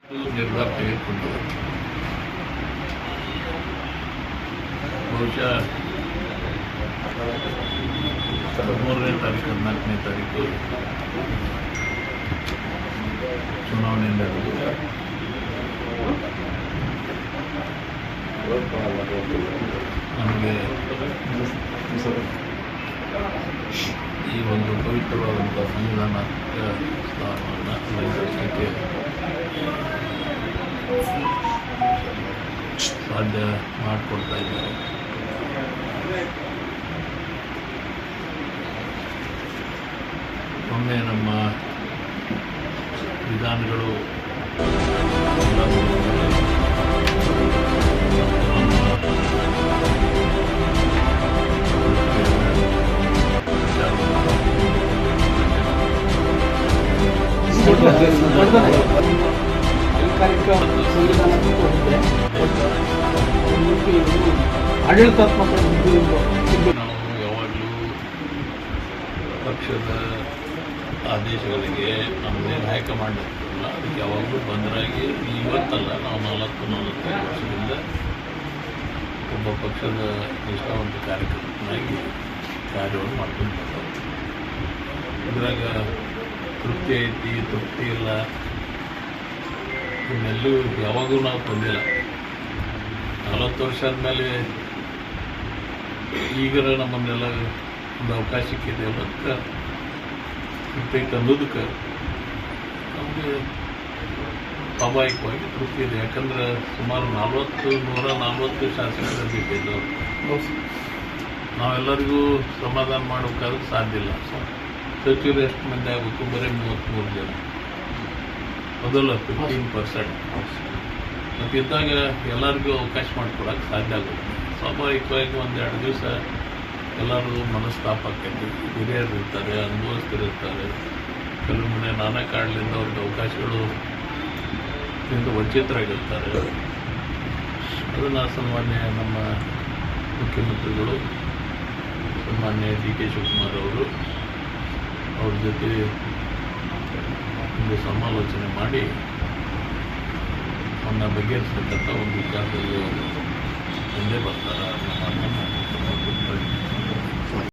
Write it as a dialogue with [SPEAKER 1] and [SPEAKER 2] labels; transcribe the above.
[SPEAKER 1] ನಿರ್ಧಾರ ತೆಗೆದುಕೊಂಡು ಬಹುಶಃ 13ನೇ ತಾರೀಕು 14ನೇ ತಾರೀಕು ಚುನಾವಣೆ ನಡೆದು ನಮಗೆ ಈ ಒಂದು ಪವಿತ್ರವಾದಂಥ ಸಂವಿಧಾನಾತ್ಮಕ ಸ್ಥಾನವನ್ನು ವಹಿಸಲಿಕ್ಕೆ ಸಾಧ್ಯ ಮಾಡಿಕೊಡ್ತಾ ಇದ್ದಾರೆ. ಒಮ್ಮೆ ನಮ್ಮ ವಿಧಾನಗಳು
[SPEAKER 2] ಆಡಳಿತಾತ್ಮಕ
[SPEAKER 1] ನಾವು ಯಾವಾಗಲೂ ಪಕ್ಷದ ಆದೇಶಗಳಿಗೆ ನಮ್ಮದೇ ನಾಯಕ ಮಾಡಿರ್ತೀವಲ್ಲ ಅದಕ್ಕೆ ಯಾವಾಗಲೂ ಬಂದರಾಗಿ ಇವತ್ತಲ್ಲ ನಾವು 45 ವರ್ಷದಿಂದ ಒಬ್ಬ ಪಕ್ಷದ ನಿಷ್ಠಾವಂತ ಕಾರ್ಯಕರ್ತನಾಗಿ ಕಾರ್ಯವನ್ನು ಮಾಡ್ಕೊಂಡು ಬರ್ತಾರೆ. ಇದ್ರಾಗ ತೃಪ್ತಿ ಐತಿ ತೃಪ್ತಿ ಇಲ್ಲ ಇನ್ನೆಲ್ಲೂ ಯಾವಾಗೂ ನಾವು ತಂದಿಲ್ಲ. 40 ವರ್ಷ ಆದಮೇಲೆ ಈಗರ ನಮ್ಮನ್ನೆಲ್ಲ ಒಂದು ಅವಕಾಶ ಸಿಕ್ಕಿದೆ ಅದಕ್ಕೆ ತೃಪ್ತಿ ತಂದೋದಕ್ಕೆ ನಮಗೆ ಸ್ವಾಭಾವಿಕವಾಗಿ ತೃಪ್ತಿ ಇದೆ. ಯಾಕಂದ್ರೆ ಸುಮಾರು 140 ಶಾಸಕರು ಇದ್ದಿದ್ದು ನಾವೆಲ್ಲರಿಗೂ ಸಮಾಧಾನ ಮಾಡೋಕ್ಕಾದ್ರೆ ಸಾಧ್ಯ ಇಲ್ಲ. ಸಚಿವರು ಎಷ್ಟು ಮಂದಿ ಆಗಬೇಕು? ಬರೀ 33 ಜನ, ಮೊದಲು 15%. ಮತ್ತಿದ್ದಾಗ ಎಲ್ಲರಿಗೂ ಅವಕಾಶ ಮಾಡಿಕೊಡೋಕೆ ಸಾಧ್ಯ ಆಗುತ್ತೆ. ಸ್ವಾಭಾವಿಕವಾಗಿ 1-2 ದಿವಸ ಎಲ್ಲರೂ ಮನಸ್ತಾಪ ಆಕೈತಿ. ಹಿರಿಯರು ಇರ್ತಾರೆ, ಅನುಭವಸ್ಥರು ಇರ್ತಾರೆ, ಕೆಲವೊಮ್ಮೆ ನಾನಾ ಕಾರಣದಿಂದ ಅವ್ರಿಗೆ ಅವಕಾಶಗಳು ವಂಚಿತರಾಗಿರ್ತಾರೆ. ಅದನ್ನು ಸನ್ಮಾನ್ಯ ನಮ್ಮ ಮುಖ್ಯಮಂತ್ರಿಗಳು ಸನ್ಮಾನ್ಯ DK ಶಿವಕುಮಾರ್ ಅವರು ಅವ್ರ ಜೊತೆ ಒಂದು ಸಮಾಲೋಚನೆ ಮಾಡಿ ಅವನ್ನ ಬಗೆಹರಿಸ್ತಕ್ಕಂಥ ಒಂದು ವಿಚಾರದಲ್ಲಿ ಮುಂದೆ ಬರ್ತಾರೆ ಅನ್ನೋ ಮಾತನ್ನು